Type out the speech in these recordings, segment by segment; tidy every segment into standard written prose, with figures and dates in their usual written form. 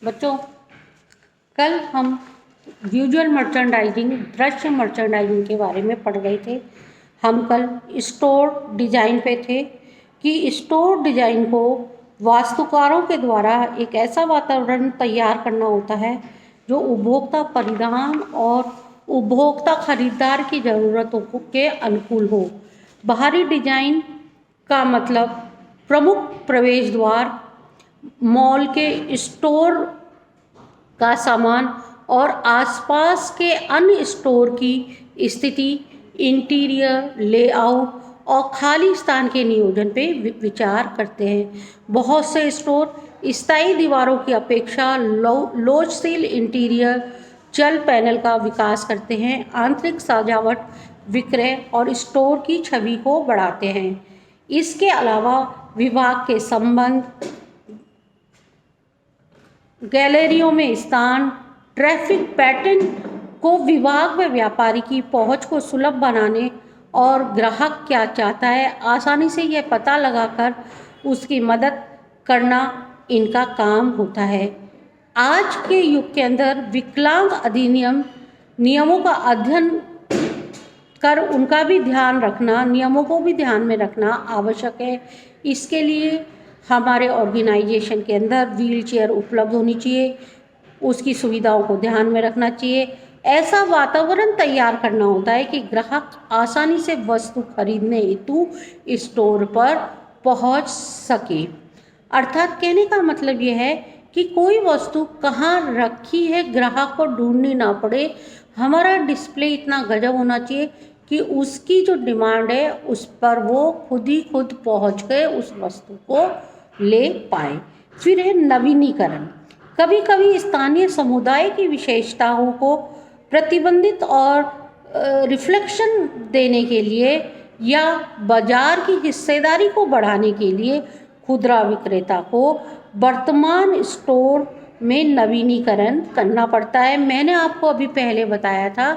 बच्चों, कल हम विजुअल मर्चेंडाइजिंग, दृश्य मर्चेंडाइजिंग के बारे में पढ़ रहे थे। हम कल स्टोर डिजाइन पे थे कि स्टोर डिजाइन को वास्तुकारों के द्वारा एक ऐसा वातावरण तैयार करना होता है जो उपभोक्ता परिधान और उपभोक्ता खरीदार की ज़रूरतों के अनुकूल हो। बाहरी डिजाइन का मतलब प्रमुख प्रवेश द्वार, मॉल के स्टोर का सामान और आसपास के अन्य स्टोर की स्थिति, इंटीरियर लेआउट और खाली स्थान के नियोजन पे विचार करते हैं। बहुत से स्टोर स्थायी दीवारों की अपेक्षा लोचशील इंटीरियर चल पैनल का विकास करते हैं, आंतरिक सजावट, विक्रय और स्टोर की छवि को बढ़ाते हैं। इसके अलावा विभाग के संबंध, गैलरियों में स्थान, ट्रैफिक पैटर्न को विभाग व व्यापारी की पहुंच को सुलभ बनाने और ग्राहक क्या चाहता है आसानी से यह पता लगाकर उसकी मदद करना इनका काम होता है। आज के युग के अंदर विकलांग अधिनियम नियमों का अध्ययन कर उनका भी ध्यान रखना, नियमों को भी ध्यान में रखना आवश्यक है। इसके लिए हमारे ऑर्गेनाइजेशन के अंदर व्हील चेयर उपलब्ध होनी चाहिए, उसकी सुविधाओं को ध्यान में रखना चाहिए। ऐसा वातावरण तैयार करना होता है कि ग्राहक आसानी से वस्तु खरीदने हेतु स्टोर पर पहुंच सके। अर्थात कहने का मतलब यह है कि कोई वस्तु कहाँ रखी है ग्राहक को ढूंढनी ना पड़े। हमारा डिस्प्ले इतना गजब होना चाहिए कि उसकी जो डिमांड है उस पर वो खुद ही खुद पहुँच के उस वस्तु को ले पाए। फिर है नवीनीकरण। कभी कभी स्थानीय समुदाय की विशेषताओं को प्रतिबंधित और रिफ्लेक्शन देने के लिए या बाजार की हिस्सेदारी को बढ़ाने के लिए खुदरा विक्रेता को वर्तमान स्टोर में नवीनीकरण करना पड़ता है। मैंने आपको अभी पहले बताया था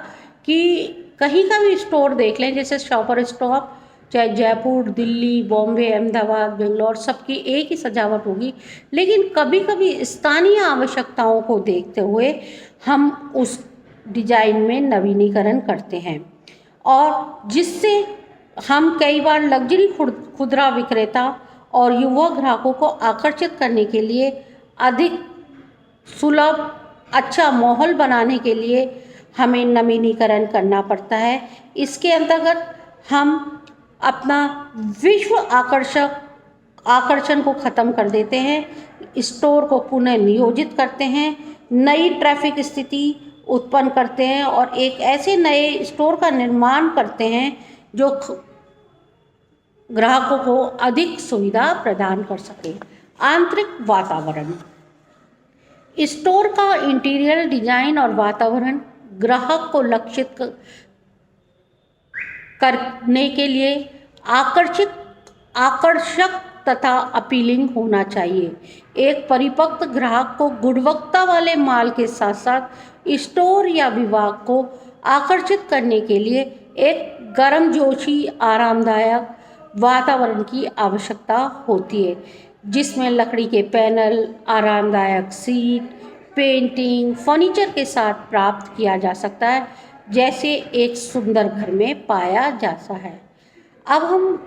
कि कहीं का भी स्टोर देख लें, जैसे शॉपर स्टॉप, चाहे जयपुर, दिल्ली, बॉम्बे, अहमदाबाद, बेंगलोर, सबकी एक ही सजावट होगी, लेकिन कभी कभी स्थानीय आवश्यकताओं को देखते हुए हम उस डिजाइन में नवीनीकरण करते हैं और जिससे हम कई बार लग्जरी खुदरा विक्रेता और युवा ग्राहकों को आकर्षित करने के लिए अधिक सुलभ अच्छा माहौल बनाने के लिए हमें नवीनीकरण करना पड़ता है। इसके अंतर्गत हम अपना विश्व आकर्षण को ख़त्म कर देते हैं, स्टोर को पुनः नियोजित करते हैं, नई ट्रैफिक स्थिति उत्पन्न करते हैं और एक ऐसे नए स्टोर का निर्माण करते हैं जो ग्राहकों को अधिक सुविधा प्रदान कर सके। आंतरिक वातावरण। स्टोर का इंटीरियर डिजाइन और वातावरण ग्राहक को लक्षित करने के लिए आकर्षक तथा अपीलिंग होना चाहिए। एक परिपक्व ग्राहक को गुणवत्ता वाले माल के साथ साथ स्टोर या विभाग को आकर्षित करने के लिए एक गर्मजोशी आरामदायक वातावरण की आवश्यकता होती है, जिसमें लकड़ी के पैनल, आरामदायक सीट, पेंटिंग, फर्नीचर के साथ प्राप्त किया जा सकता है, जैसे एक सुंदर घर में पाया जाता है। अब हम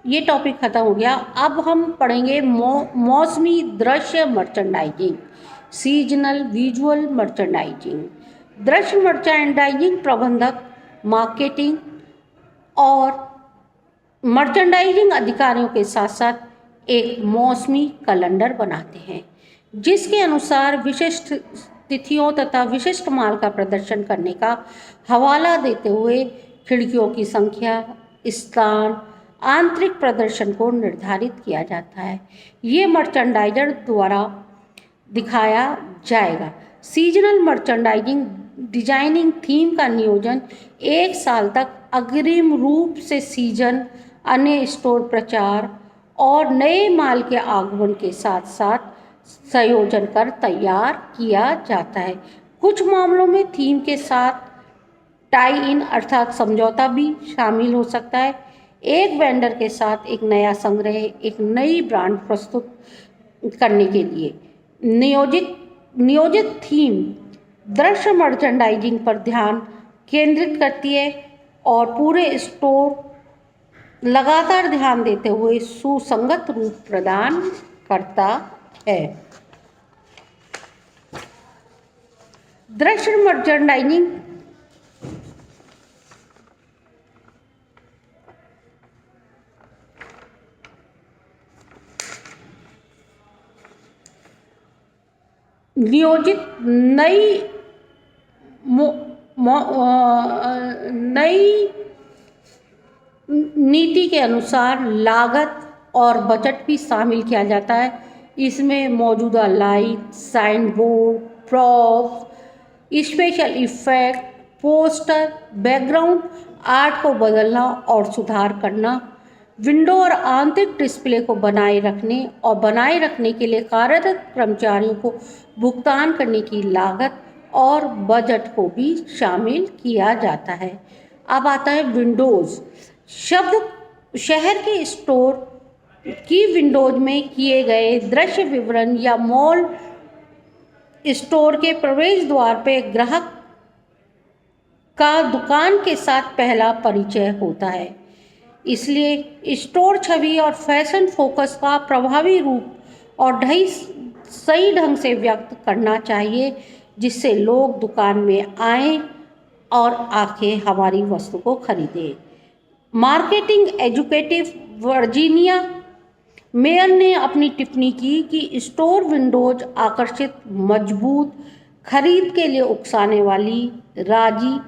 ये टॉपिक ख़त्म हो गया। अब हम पढ़ेंगे मौसमी दृश्य मर्चेंडाइजिंग, सीजनल विजुअल मर्चेंडाइजिंग। दृश्य मर्चेंडाइजिंग प्रबंधक मार्केटिंग और मर्चेंडाइजिंग अधिकारियों के साथ साथ एक मौसमी कैलेंडर बनाते हैं, जिसके अनुसार विशिष्ट तिथियों तथा विशिष्ट माल का प्रदर्शन करने का हवाला देते हुए खिड़कियों की संख्या, स्थान, आंतरिक प्रदर्शन को निर्धारित किया जाता है। ये मर्चेंडाइजर द्वारा दिखाया जाएगा। सीजनल मर्चेंडाइजिंग डिजाइनिंग थीम का नियोजन एक साल तक अग्रिम रूप से सीजन, अन्य स्टोर प्रचार और नए माल के आगमन के साथ साथ संयोजन कर तैयार किया जाता है। कुछ मामलों में थीम के साथ टाई इन अर्थात समझौता भी शामिल हो सकता है। एक वेंडर के साथ एक नया संग्रह, एक नई ब्रांड प्रस्तुत करने के लिए नियोजित नियोजित थीम दृश्य मर्चेंडाइजिंग पर ध्यान केंद्रित करती है और पूरे स्टोर लगातार ध्यान देते हुए सुसंगत रूप प्रदान करता है। दृश्य मर्चेंडाइजिंग नियोजित नई नीति के अनुसार लागत और बजट भी शामिल किया जाता है। इसमें मौजूदा light, sign board, props, special effect, poster, background art को बदलना और सुधार करना, विंडो और आंतरिक डिस्प्ले को बनाए रखने के लिए कार्यरत कर्मचारियों को भुगतान करने की लागत और बजट को भी शामिल किया जाता है। अब आता है विंडोज़ शब्द। शहर के स्टोर की विंडोज में किए गए दृश्य विवरण या मॉल स्टोर के प्रवेश द्वार पर ग्राहक का दुकान के साथ पहला परिचय होता है। इसलिए स्टोर छवि और फैशन फोकस का प्रभावी रूप और सही ढंग से व्यक्त करना चाहिए, जिससे लोग दुकान में आएं और आके हमारी वस्तु को खरीदें। मार्केटिंग एजुकेटिव वर्जीनिया मेयर ने अपनी टिप्पणी की कि स्टोर विंडोज आकर्षित, मजबूत, खरीद के लिए उकसाने वाली, राजी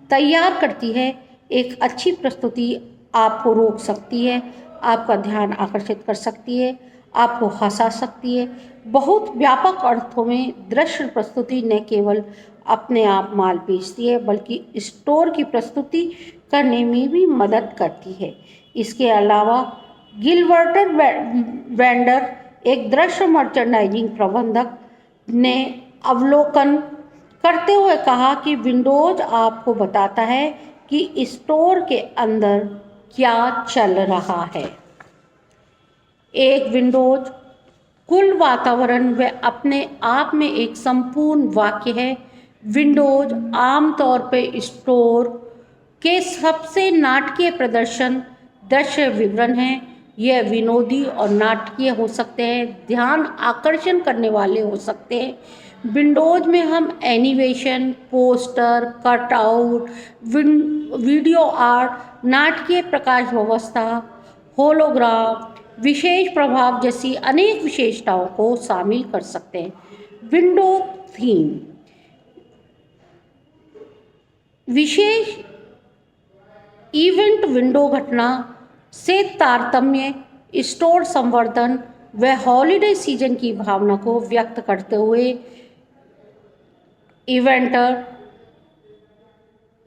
तैयार करती है। एक अच्छी प्रस्तुति आपको रोक सकती है, आपका ध्यान आकर्षित कर सकती है, आपको हंसा सकती है। बहुत व्यापक अर्थों में दृश्य प्रस्तुति न केवल अपने आप माल बेचती है, बल्कि स्टोर की प्रस्तुति करने में भी मदद करती है। इसके अलावा गिलबर्ट वेंडर, एक दृश्य मर्चेंडाइजिंग प्रबंधक, ने अवलोकन करते हुए कहा कि विंडोज आपको बताता है कि स्टोर के अंदर क्या चल रहा है। एक विंडोज कुल वातावरण व अपने आप में एक संपूर्ण वाक्य है। विंडोज आमतौर पर स्टोर के सबसे नाटकीय प्रदर्शन दृश्य विवरण हैं। यह विनोदी और नाटकीय हो सकते हैं, ध्यान आकर्षण करने वाले हो सकते हैं। विंडोज में हम animation, poster, cutout, video art, नाटकीय प्रकाश व्यवस्था, होलोग्राम, विशेष प्रभाव जैसी अनेक विशेषताओं को शामिल कर सकते हैं। विंडो थीम विशेष इवेंट विंडो घटना से तारतम्य, स्टोर संवर्धन व हॉलिडे सीजन की भावना को व्यक्त करते हुए इवेंटर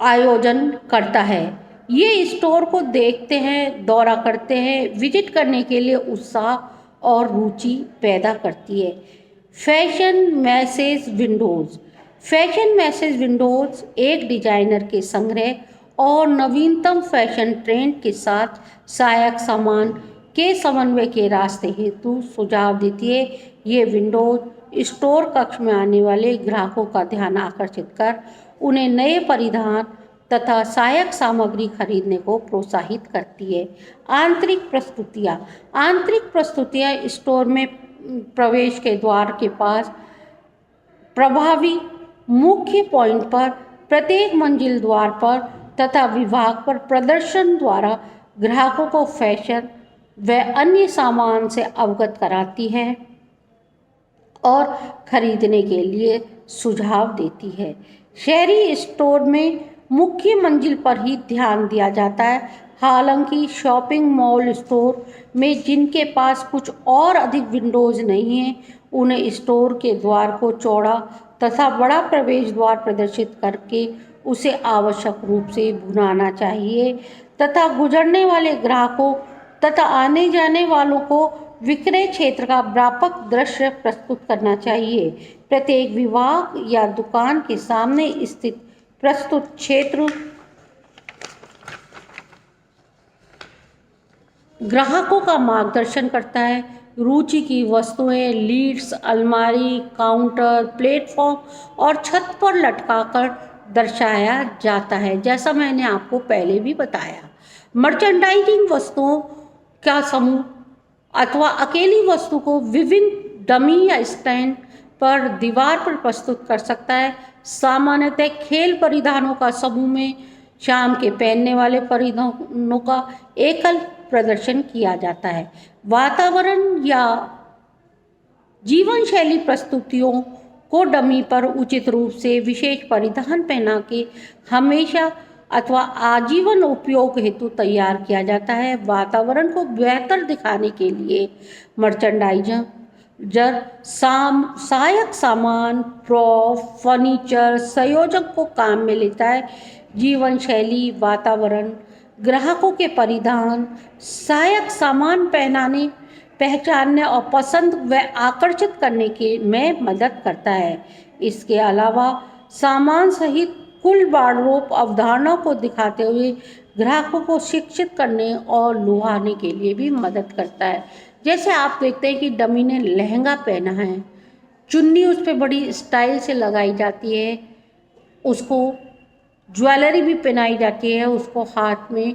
आयोजन करता है। ये स्टोर को देखते हैं, दौरा करते हैं, विजिट करने के लिए उत्साह और रुचि पैदा करती है। Fashion message Windows. Fashion message Windows एक डिजाइनर के संग्रह और नवीनतम फैशन ट्रेंड के साथ सहायक सामान के समन्वय के रास्ते हेतु सुझाव देती है। ये विंडोज स्टोर कक्ष में आने वाले ग्राहकों का ध्यान आकर्षित कर उन्हें नए परिधान तथा सहायक सामग्री खरीदने को प्रोत्साहित करती है। आंतरिक प्रस्तुतियाँ स्टोर में प्रवेश के द्वार के पास प्रभावी मुख्य पॉइंट पर, प्रत्येक मंजिल द्वार पर तथा विभाग पर प्रदर्शन द्वारा ग्राहकों को फैशन व अन्य सामान से अवगत कराती है और खरीदने के लिए सुझाव देती है। शहरी स्टोर में मुख्य मंजिल पर ही ध्यान दिया जाता है। हालांकि शॉपिंग मॉल स्टोर में जिनके पास कुछ और अधिक विंडोज नहीं हैं, उन्हें स्टोर के द्वार को चौड़ा तथा बड़ा प्रवेश द्वार प्रदर्शित करके उसे आवश्यक रूप से भुनाना चाहिए तथा गुजरने वाले ग्राहकों तथा आने जाने वालों को विक्रय क्षेत्र का व्यापक दृश्य प्रस्तुत करना चाहिए। प्रत्येक विभाग या दुकान के सामने स्थित प्रस्तुत क्षेत्र ग्राहकों का मार्गदर्शन करता है। रुचि की वस्तुएं लीड्स, अलमारी, काउंटर, प्लेटफॉर्म और छत पर लटकाकर दर्शाया जाता है, जैसा मैंने आपको पहले भी बताया। मर्चेंडाइजिंग वस्तुओं का समूह अथवा अकेली वस्तु को विभिन्न डमी या स्टैंड पर दीवार पर प्रस्तुत कर सकता है। सामान्यतः खेल परिधानों का समूह में शाम के पहनने वाले परिधानों का एकल प्रदर्शन किया जाता है। वातावरण या जीवन शैली प्रस्तुतियों को डमी पर उचित रूप से विशेष परिधान पहना के हमेशा अथवा आजीवन उपयोग हेतु तैयार किया जाता है। वातावरण को बेहतर दिखाने के लिए मर्चेंडाइजर सहायक सामान, प्रॉप, फर्नीचर, संयोजक को काम में लेता है। जीवन शैली, वातावरण ग्राहकों के परिधान, सहायक सामान पहचानने और पसंद व आकर्षित करने के में मदद करता है। इसके अलावा सामान सहित कुल वार्डरोब अवधारणा को दिखाते हुए ग्राहकों को शिक्षित करने और लुभाने के लिए भी मदद करता है। जैसे आप देखते हैं कि डमी ने लहंगा पहना है, चुन्नी उस पर बड़ी स्टाइल से लगाई जाती है, उसको ज्वेलरी भी पहनाई जाती है, उसको हाथ में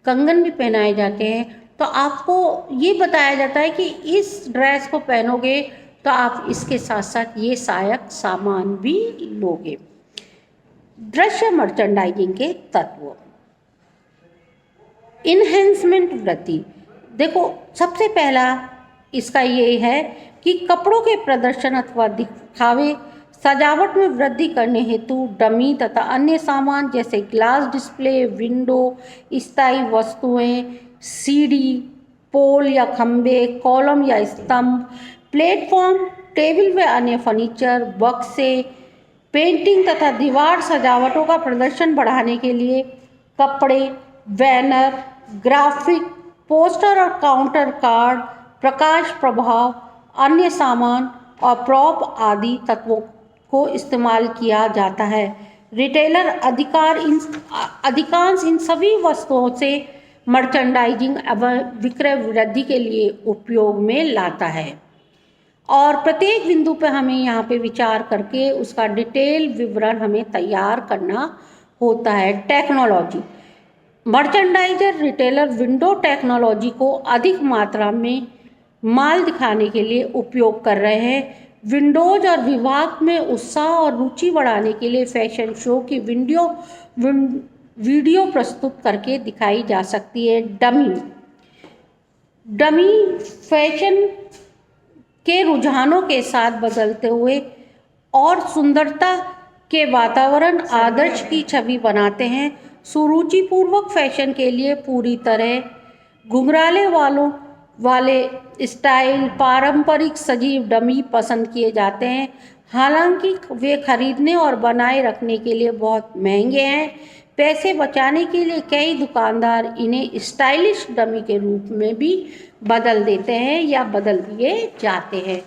कंगन भी पहनाए जाते हैं। तो आपको ये बताया जाता है कि इस ड्रेस को पहनोगे तो आप इसके साथ साथ ये सहायक सामान भी लोगे। दृश्य मर्चेंडाइजिंग के तत्व। इन्हेंसमेंट वृद्धि। देखो, सबसे पहला इसका ये है कि कपड़ों के प्रदर्शन अथवा दिखावे सजावट में वृद्धि करने हेतु डमी तथा अन्य सामान जैसे ग्लास डिस्प्ले, विंडो, स्थायी वस्तुएं, सीढ़ी, पोल या खंबे, कॉलम या स्तंभ, प्लेटफॉर्म, टेबल व अन्य फर्नीचर, बक्से, पेंटिंग तथा दीवार सजावटों का प्रदर्शन बढ़ाने के लिए कपड़े, बैनर, ग्राफिक, पोस्टर और काउंटर कार्ड, प्रकाश प्रभाव, अन्य सामान और प्रॉप आदि तत्वों को इस्तेमाल किया जाता है। रिटेलर अधिकांश इन सभी वस्तुओं से मर्चेंडाइजिंग एवं विक्रय वृद्धि के लिए उपयोग में लाता है और प्रत्येक बिंदु पर हमें यहाँ पे विचार करके उसका डिटेल विवरण हमें तैयार करना होता है। Technology. Merchandiser retailer window technology को अधिक मात्रा में माल दिखाने के लिए उपयोग कर रहे हैं। विंडोज और विभाग में उत्साह और रुचि बढ़ाने के लिए फैशन शो की वीडियो प्रस्तुत करके दिखाई जा सकती है। डमी फैशन के रुझानों के साथ बदलते हुए और सुंदरता के वातावरण आदर्श की छवि बनाते हैं। सुरुचिपूर्वक फैशन के लिए पूरी तरह घुंघराले वाले स्टाइल पारंपरिक सजीव डमी पसंद किए जाते हैं। हालांकि वे खरीदने और बनाए रखने के लिए बहुत महंगे हैं। पैसे बचाने के लिए कई दुकानदार इन्हें स्टाइलिश डमी के रूप में भी बदल देते हैं या बदल दिए जाते हैं।